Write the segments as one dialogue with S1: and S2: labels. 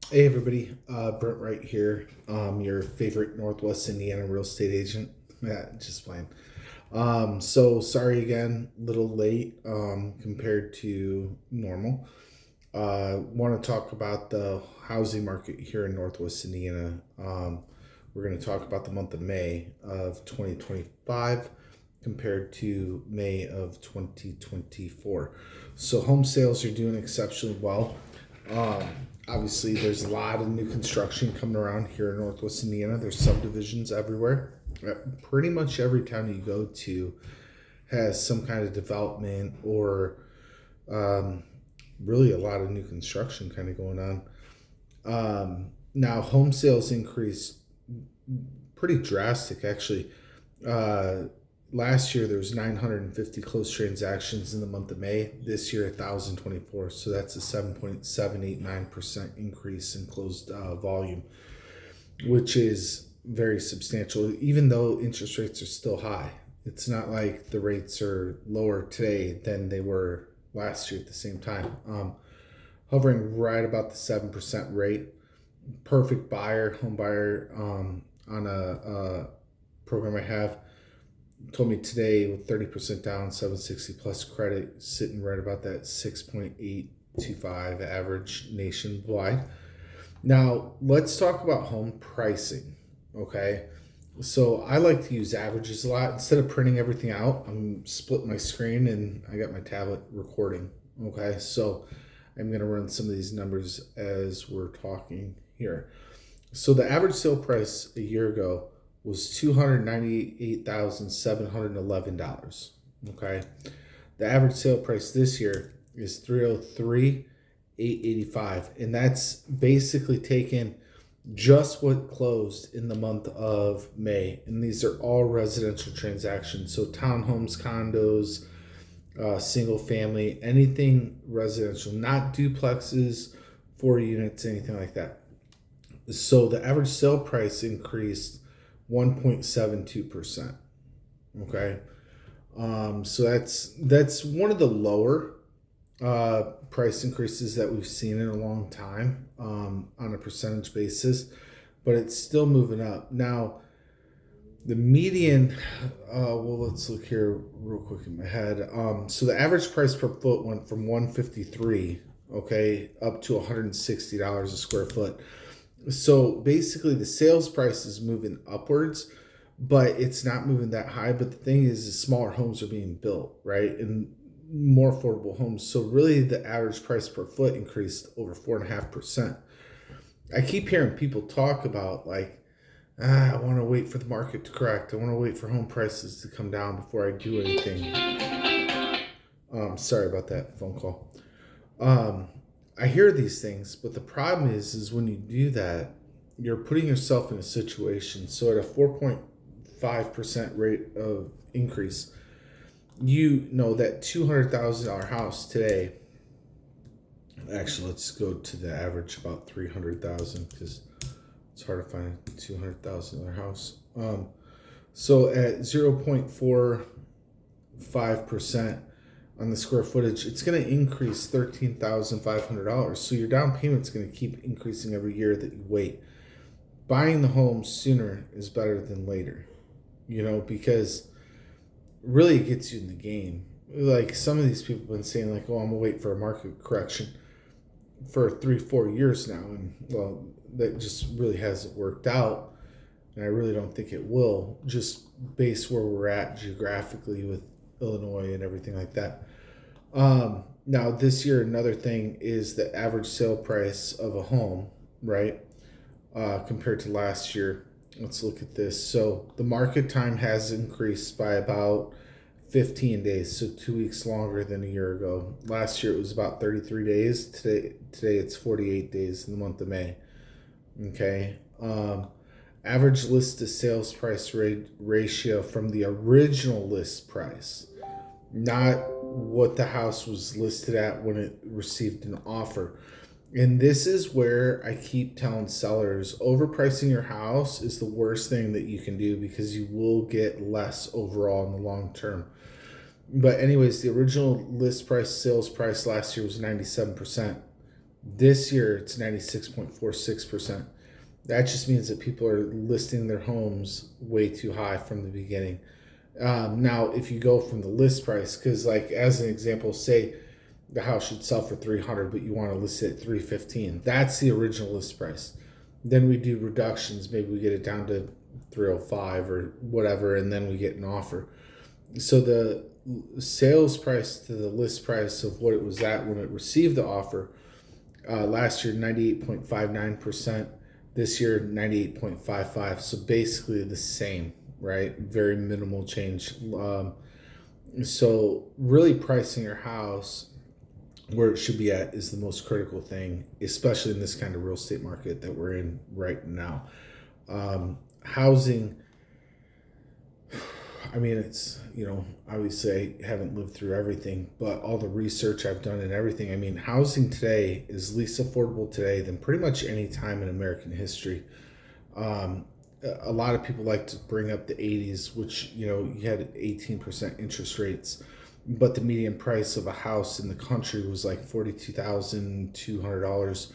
S1: Hey everybody, Brent right here, your favorite Northwest Indiana real estate agent. Yeah, just playing. So sorry again, little late compared to normal. Want to talk about the housing market here in Northwest Indiana. We're going to talk about the month of May of 2025 compared to May of 2024. So home sales are doing exceptionally well. Um, Obviously, there's a lot of new construction coming around here in Northwest Indiana. There's subdivisions everywhere. Pretty much every town you go to has some kind of development or um, really a lot of new construction kind of going on. Now, home sales increased pretty drastic, actually. Uh, Last year there was 950 closed transactions in the month of May. This year 1,024. So that's a 7.789% increase in closed volume, which is very substantial. Even though interest rates are still high, it's not like the rates are lower today than they were last year at the same time. Hovering right about the 7% rate. Perfect buyer, home buyer on a program I have told me today with 30% down, 760 plus credit, sitting right about that 6.825 average nationwide. Now, let's talk about home pricing, okay? So I like to use averages a lot. Instead of printing everything out, I'm splitting my screen and I got my tablet recording, okay? So I'm going to run some of these numbers as we're talking here. So the average sale price a year ago was $298,711. Okay. The average sale price this year is 303,885, and that's basically taken just what closed in the month of May. And these are all residential transactions. So townhomes, condos, single family, anything residential, not duplexes, 4 units, anything like that. So the average sale price increased 1.72%. Okay. So that's one of the lower price increases that we've seen in a long time on a percentage basis, but it's still moving up. Now, the median, well, let's look here real quick in my head. So the average price per foot went from 153, okay, up to $160 a square foot. So basically, the sales price is moving upwards, but it's not moving that high. But the thing is smaller homes are being built, right? And more affordable homes. So really, the average price per foot increased over 4.5%. I keep hearing people talk about like, I want to wait for the market to correct. I want to wait for home prices to come down before I do anything. Sorry about that phone call. Um, I hear these things, but the problem is when you do that, you're putting yourself in a situation. So at a 4.5% rate of increase, you know that $200,000 house today. Actually, let's go to the average about 300,000 because it's hard to find a $200,000 house. So at 0.45% on the square footage, it's going to increase $13,500. So your down payment's going to keep increasing every year that you wait. Buying the home sooner is better than later, because really it gets you in the game. Like some of these people have been saying, like, oh, I'm gonna wait for a market correction for 3-4 years now, and well, that just really hasn't worked out, and I really don't think it will, just based where we're at geographically with Illinois and everything like that. Now this year, another thing is the average sale price of a home, right? Compared to last year. Let's look at this. So the market time has increased by about 15 days, so 2 weeks longer than a year ago. Last year it was about 33 days. Today it's 48 days in the month of May. Okay. Average list to sales price ratio from the original list price, not what the house was listed at when it received an offer. And this is where I keep telling sellers, overpricing your house is the worst thing that you can do because you will get less overall in the long term. But anyways, the original list price sales price last year was 97%. This year it's 96.46%. That just means that people are listing their homes way too high from the beginning. Now, if you go from the list price, because like as an example, say the house should sell for 300, but you want to list it at 315. That's the original list price. Then we do reductions. Maybe we get it down to 305 or whatever, and then we get an offer. So the sales price to the list price of what it was at when it received the offer, last year 98.59%, this year 98.55. So basically the same, right? Very minimal change. So really pricing your house where it should be at is the most critical thing, especially in this kind of real estate market that we're in right now. Housing, I mean, it's, obviously I haven't lived through everything, but all the research I've done and everything, I mean, housing today is least affordable today than pretty much any time in American history. A lot of people like to bring up the 80s, which, you had 18% interest rates, but the median price of a house in the country was like $42,200.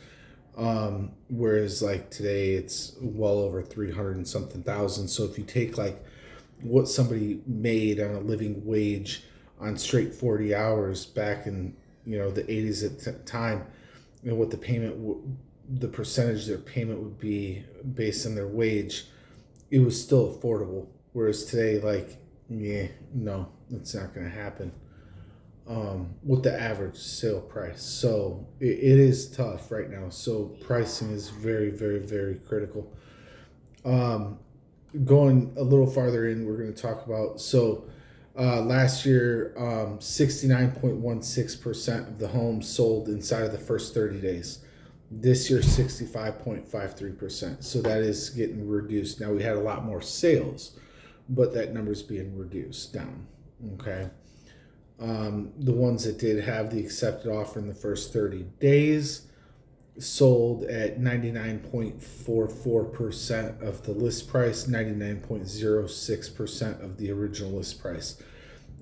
S1: Whereas like today it's well over 300 and something thousand. So if you take like what somebody made on a living wage on straight 40 hours back in, the 80s at the time, what the the percentage their payment would be based on their wage, it was still affordable. Whereas today, like, yeah, no, it's not going to happen with the average sale price. So it is tough right now. So pricing is very, very, very critical. Going a little farther in, we're going to talk about, last year, 69.16% of the homes sold inside of the first 30 days. This year, 65.53%. So that is getting reduced. Now, we had a lot more sales, but that number's being reduced down. Okay. The ones that did have the accepted offer in the first 30 days sold at 99.44% of the list price, 99.06% of the original list price.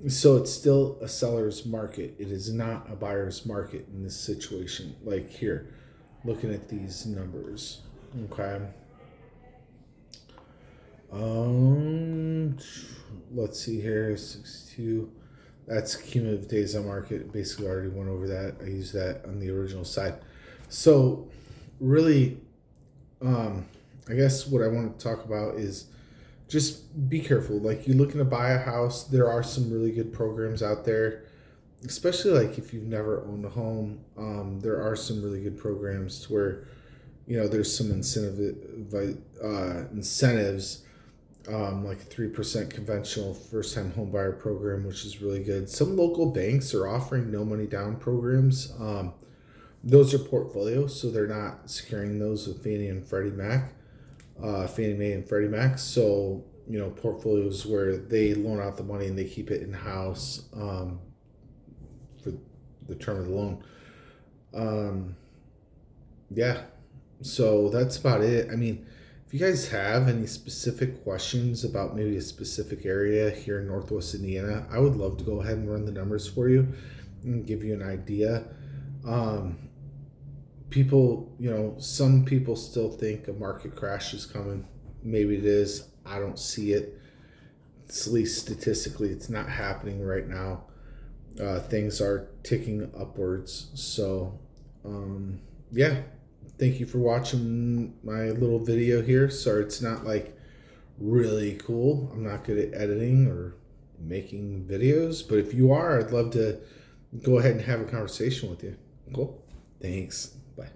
S1: So it's still a seller's market. It is not a buyer's market in this situation. Like here, looking at these numbers. Okay. Let's see here, 62. That's cumulative days on market. Basically already went over that. I used that on the original side. So really, I guess what I want to talk about is just be careful. Like, you're looking to buy a house, there are some really good programs out there, especially like if you've never owned a home. There are some really good programs to where, there's some incentives, like a 3% conventional first-time home buyer program, which is really good. Some local banks are offering no money down programs. Those are portfolios, so they're not securing those with Fannie and Freddie Mac, Fannie Mae and Freddie Mac. So, portfolios where they loan out the money and they keep it in-house for the term of the loan. Yeah, so that's about it. I mean, if you guys have any specific questions about maybe a specific area here in Northwest Indiana, I would love to go ahead and run the numbers for you and give you an idea. People, some people still think a market crash is coming. Maybe it is. I don't see it. At least statistically, it's not happening right now. Things are ticking upwards. So, yeah. Thank you for watching my little video here. Sorry, it's not like really cool. I'm not good at editing or making videos, but if you are, I'd love to go ahead and have a conversation with you. Cool. Thanks. Bye.